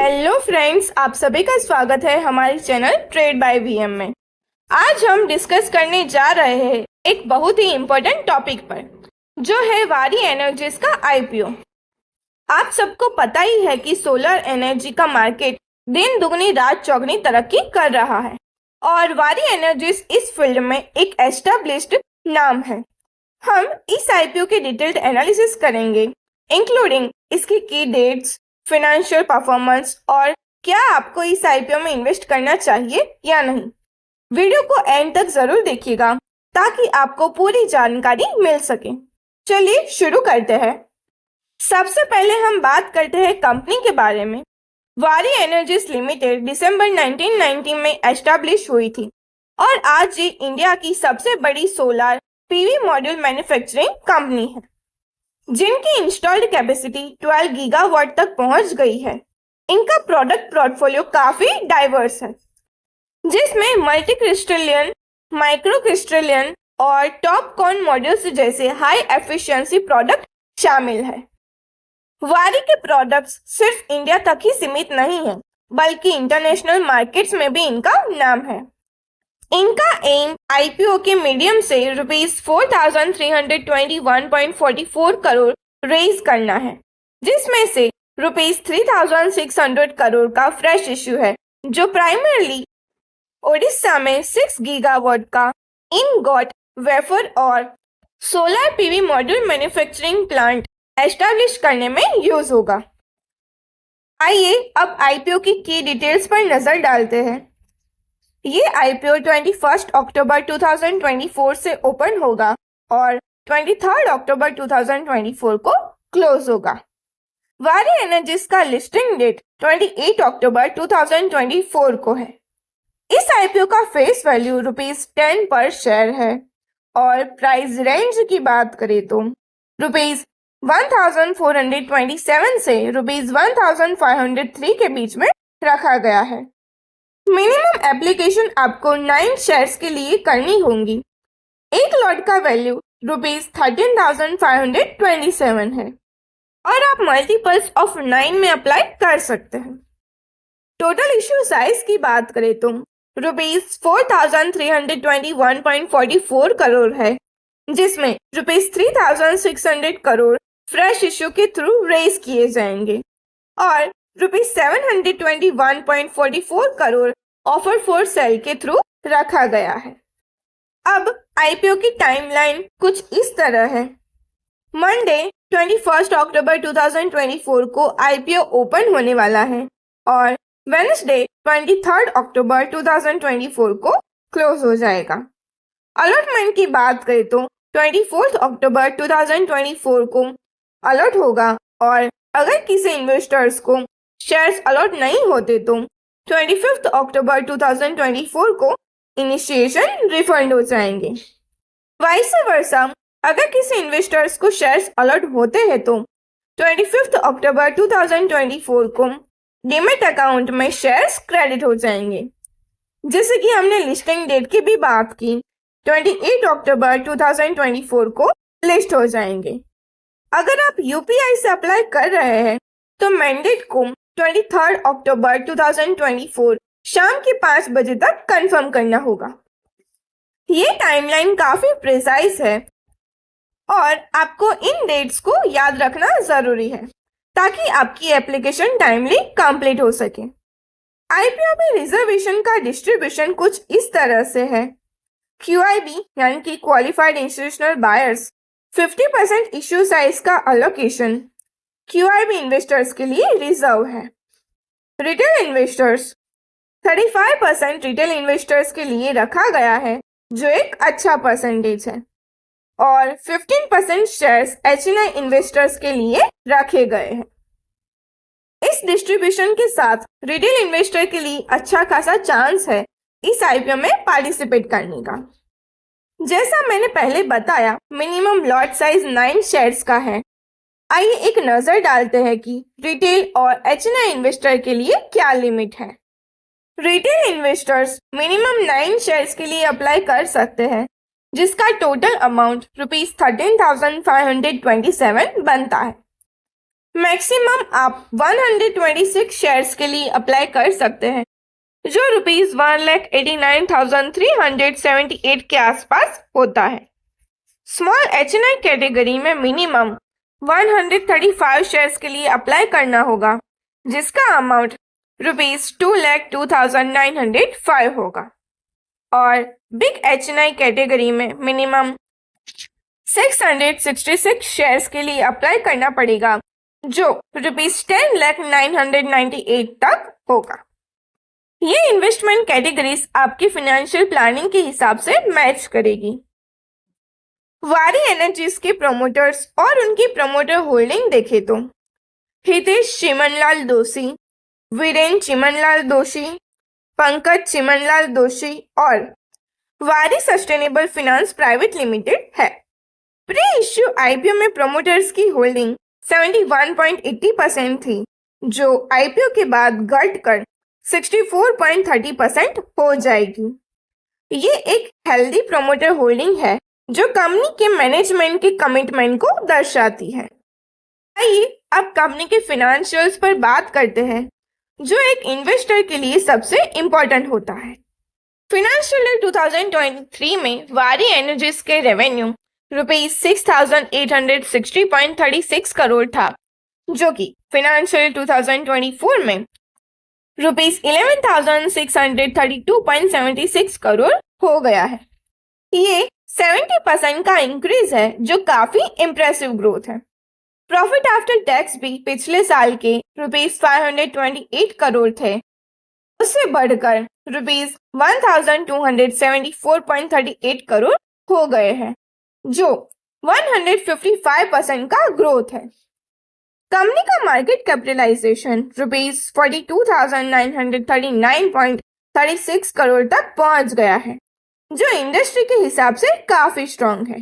Hello friends, आप सभी का स्वागत है हमारे चैनल ट्रेड बाय वीएम में। आज हम डिस्कस करने जा रहे हैं एक बहुत ही इम्पोर्टेंट टॉपिक पर, जो है वारी एनर्जीज का आईपीओ। आप सबको पता ही है कि सोलर एनर्जी का मार्केट दिन दुगनी रात चौगनी तरक्की कर रहा है और वारी एनर्जीज इस फील्ड में एक एस्टेब्लिश्ड नाम है। हम इस आईपीओ की डिटेल्ड एनालिसिस करेंगे, इंक्लूडिंग इसकी की डेट्स, फाइनेंशियल परफॉर्मेंस और क्या आपको इस आईपीओ में इन्वेस्ट करना चाहिए या नहीं। वीडियो को एंड तक जरूर देखिएगा ताकि आपको पूरी जानकारी मिल सके। चलिए शुरू करते हैं। सबसे पहले हम बात करते हैं कंपनी के बारे में। वारी एनर्जीज लिमिटेड दिसंबर 1990 में एस्टैब्लिश हुई थी और आज ये इंडिया की सबसे बड़ी solar PV module manufacturing company है, जिनकी इंस्टॉल्ड कैपेसिटी 12 गीगावाट तक पहुंच गई है। इनका प्रोडक्ट पोर्टफोलियो काफी डाइवर्स है, जिसमें मल्टी क्रिस्टलियन, माइक्रो क्रिस्टलियन और टॉप कॉन मॉड्यूल्स जैसे हाई एफिशिएंसी प्रोडक्ट शामिल है। वारी के प्रोडक्ट्स सिर्फ इंडिया तक ही सीमित नहीं है, बल्कि इंटरनेशनल मार्केट्स में भी इनका नाम है। इनका एम आईपीओ के मीडियम से ₹4,321.44 करोड़ रेज करना है, जिसमें से ₹3,600 करोड़ का फ्रेश इश्यू है, जो प्राइमरली ओडिशा में 6 गीगावाट का इनगॉट वेफर और solar PV module manufacturing plant establish करने में यूज होगा। आइए अब आईपीओ की डिटेल्स पर नजर डालते हैं। ये आईपीओ 21 अक्टूबर 2024 से ओपन होगा और 23 अक्टूबर 2024 को क्लोज होगा। वारी एनर्जीज का लिस्टिंग डेट 28 अक्टूबर 2024 को है। इस आईपीओ का फेस वैल्यू ₹10 पर शेयर है और प्राइस रेंज की बात करें तो ₹1,427 से ₹1,503 के बीच में रखा गया है। मिनिमम एप्लीकेशन आपको 9 शेयर्स के लिए करनी होंगी। एक लॉट का वैल्यू ₹13,527 है और आप मल्टीपल्स ऑफ 9 में अप्लाई कर सकते हैं। टोटल इश्यू साइज की बात करें तो ₹4,321.44 करोड़ है, जिसमें ₹3,600 करोड़ फ्रेश इश्यू के थ्रू रेज किए जाएंगे और ₹721.44 करोड़ ऑफर फॉर सेल के थ्रू रखा गया है। अब आईपीओ की टाइमलाइन कुछ इस तरह है। मंडे 21 अक्टूबर 2024 को आईपीओ ओपन होने वाला है और वेडनेसडे 23 अक्टूबर 2024 को क्लोज हो जाएगा। अलॉटमेंट की बात करें तो 24 अक्टूबर 2024 को अलॉट होगा और अगर किसी इन्वेस्टर्स को शेयर्स अलॉट नहीं होते तो 25 अक्टूबर 2024 को इनिशिएशन रिफंड हो जाएंगे। वाइस वर्सा, अगर किसी इन्वेस्टर्स को शेयर्स अलॉट होते हैं तो 25 अक्टूबर 2024 को डीमैट अकाउंट में शेयर्स क्रेडिट हो जाएंगे। जैसे कि हमने लिस्टिंग डेट की भी बात की, 28 अक्टूबर 2024 को लिस्ट हो जाएंगे। अगर आप यूपीआई से अप्लाई कर रहे हैं तो मैंडेट को 23 अक्टूबर 2024 शाम के 5 बजे तक कंफर्म करना होगा। ये टाइमलाइन काफी प्रिसाइज है और आपको इन डेट्स को याद रखना जरूरी है ताकि आपकी एप्लीकेशन टाइमली कंप्लीट हो सके। आईपीओ में रिजर्वेशन का डिस्ट्रीब्यूशन कुछ इस तरह से है। क्यूआईबी यानी कि qualified institutional buyers 50% issue size का अलोकेशन क्यूआईबी इन्वेस्टर्स के लिए रिजर्व है। रिटेल इन्वेस्टर्स 35% रिटेल इन्वेस्टर्स के लिए रखा गया है, जो एक अच्छा परसेंटेज है, और 15% शेयर्स एचएनआई इन्वेस्टर्स के लिए रखे गए हैं। इस डिस्ट्रीब्यूशन के साथ रिटेल इन्वेस्टर के लिए अच्छा खासा चांस है इस आईपीओ में पार्टिसिपेट करने का। जैसा मैंने पहले बताया, मिनिमम लॉट साइज 9 शेयर्स का है। आइए एक नजर डालते हैं कि रिटेल और एचएनआई इन्वेस्टर के लिए क्या लिमिट है। रिटेल इन्वेस्टर्स मिनिमम 9 शेयर्स के लिए अप्लाई कर सकते हैं, जिसका टोटल अमाउंट ₹13,527 बनता है। मैक्सिमम आप 126 शेयर्स के लिए अप्लाई कर सकते हैं, जो ₹1,89,378 के आसपास होता है। स्मॉल HNI कैटेगरी में मिनिमम 135 शेयर्स के लिए अप्लाई करना होगा, जिसका अमाउंट ₹2,02,905 होगा। और बिग HNI कैटेगरी में मिनिमम 666 शेयर्स के लिए अप्लाई करना पड़ेगा, जो ₹10,09,998 तक होगा। ये इन्वेस्टमेंट कैटेगरीज आपकी फाइनेंशियल प्लानिंग के हिसाब से मैच करेगी। वारी एनर्जीज के प्रमोटर्स और उनकी प्रमोटर होल्डिंग देखे तो हितेश चिमनलाल दोषी, वीरेन चिमनलाल दोषी, पंकज चिमनलाल दोषी और वारी सस्टेनेबल फाइनेंस प्राइवेट लिमिटेड है। प्री इश्यू IPO में प्रमोटर्स की होल्डिंग 71.80% थी, जो IPO के बाद घटकर 64.30% हो जाएगी। ये एक हेल्दी प्रमोटर होल्डिंग है, जो कंपनी के मैनेजमेंट के कमिटमेंट को दर्शाती है। आइए अब कंपनी के फाइनेंशियल्स पर बात करते हैं, जो एक इन्वेस्टर के लिए सबसे इम्पोर्टेंट होता है। फाइनेंशियल ईयर 2023 में वारी एनर्जीज के रेवेन्यू ₹6,860.36 करोड़ था, जो कि फाइनेंशियल ईयर 2024 में ₹11,632.76 करोड़ हो गया है। ये 70% का इंक्रीज है, जो काफी इम्प्रेसिव ग्रोथ है। प्रॉफिट आफ्टर टैक्स भी पिछले साल के ₹528 करोड़ थे, उससे बढ़कर ₹1,274.38 करोड़ हो गए हैं, जो 155% का ग्रोथ है। कंपनी का मार्केट कैपिटलाइजेशन ₹42,939.36 करोड़ तक पहुंच गया है, जो इंडस्ट्री के हिसाब से काफी स्ट्रॉन्ग है।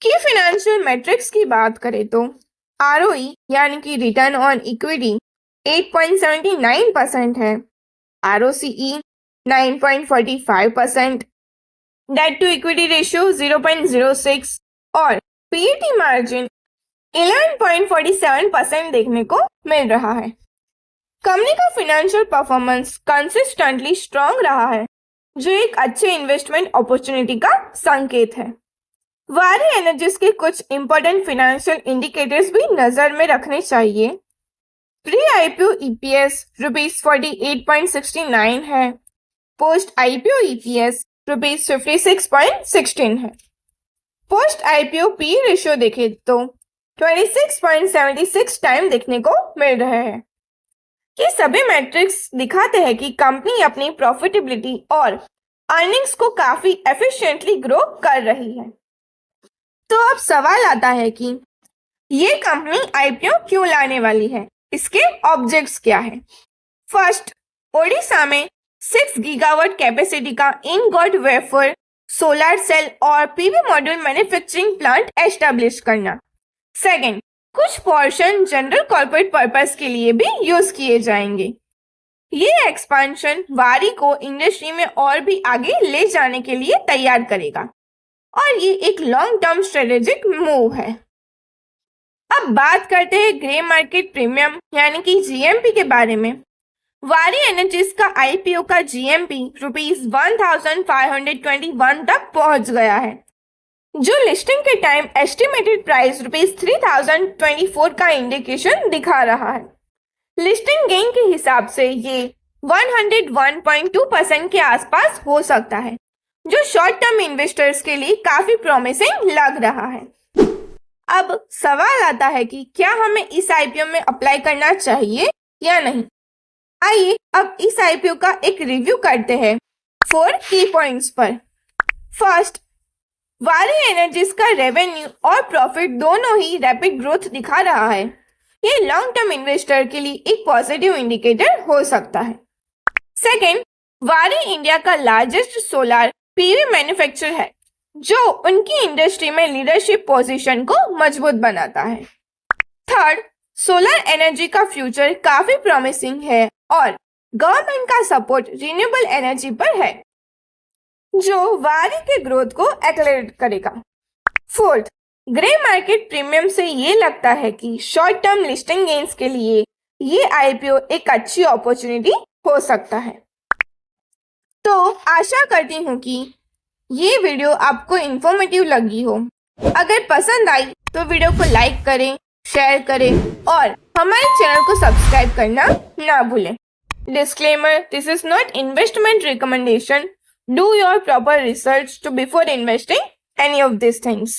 की फाइनेंशियल मैट्रिक्स की बात करें तो ROE यानी कि रिटर्न ऑन इक्विटी 8.79% है, ROCE 9.45%, debt to equity ratio 0.06 और PAT मार्जिन 11.47% देखने को मिल रहा है। कंपनी का फाइनेंशियल परफॉर्मेंस कंसिस्टेंटली स्ट्रॉन्ग रहा है, जो एक अच्छे इन्वेस्टमेंट अपॉर्चुनिटी का संकेत है। वारी एनर्जीज के कुछ इंपॉर्टेंट फाइनेंशियल इंडिकेटर्स भी नजर में रखने चाहिए। प्री IPO EPS ₹48.69 है, पोस्ट IPO EPS ₹56.16 है। पोस्ट IPO PE रेशियो देखे तो 26.76 टाइम देखने को मिल रहे हैं। ये सभी मैट्रिक्स दिखाते हैं कि कंपनी अपनी प्रॉफिटेबिलिटी और अर्निंग्स को काफी एफिशिएंटली ग्रो कर रही है। तो अब सवाल आता है कि ये कंपनी IPO क्यों लाने वाली है, इसके ऑब्जेक्ट्स क्या है। फर्स्ट, ओडिशा में 6 गीगावाट कैपेसिटी का इनगॉट वेफर, सोलर सेल और PV module manufacturing plant establish करना। सेकेंड, कुछ पोर्शन जनरल कॉर्पोरेट पर्पस के लिए भी यूज किए जाएंगे। ये एक्सपेंशन वारी को इंडस्ट्री में और भी आगे ले जाने के लिए तैयार करेगा और ये एक लॉन्ग टर्म स्ट्रेटेजिक मूव है। अब बात करते हैं ग्रे मार्केट प्रीमियम यानी कि GMP के बारे में। वारी एनर्जीज का IPO का GMP ₹1,521 तक पहुंच गया है, जो लिस्टिंग के टाइम एस्टिमेटेड प्राइस ₹3,024 का इंडिकेशन दिखा रहा है। लिस्टिंग गेन के हिसाब से ये 101.2% के आसपास हो सकता है, जो शॉर्ट टर्म इन्वेस्टर्स के लिए काफी प्रॉमिसिंग लग रहा है। अब सवाल आता है कि क्या हमें इस IPO में अप्लाई करना चाहिए या नहीं। आइए अब इस IPO का एक रिव्यू करते हैं 4 की पॉइंट्स पर। फर्स्ट, वारी एनर्जीज का रेवेन्यू और प्रॉफिट दोनों ही रैपिड ग्रोथ दिखा रहा है। ये लॉन्ग टर्म इन्वेस्टर के लिए एक पॉजिटिव इंडिकेटर हो सकता है। सेकेंड, वारी इंडिया का लार्जेस्ट सोलर PV मैन्युफैक्चरर है, जो उनकी इंडस्ट्री में लीडरशिप पोजीशन को मजबूत बनाता है। थर्ड, सोलर एनर्जी का फ्यूचर काफी प्रॉमिसिंग है और गवर्नमेंट का सपोर्ट रिन्यूएबल एनर्जी पर है, जो वारी के ग्रोथ को एक्सेलरेट करेगा। फोर्थ, ग्रे मार्केट प्रीमियम से ये लगता है कि शॉर्ट टर्म लिस्टिंग गेन्स के लिए ये आईपीओ एक अच्छी अपॉर्चुनिटी हो सकता है। तो आशा करती हूँ कि ये वीडियो आपको इन्फॉर्मेटिव लगी हो। अगर पसंद आई तो वीडियो को लाइक करें, शेयर करें और हमारे चैनल को सब्सक्राइब करना ना भूलें। Disclaimer: This is not investment recommendation. Do your proper research to before investing any of these things.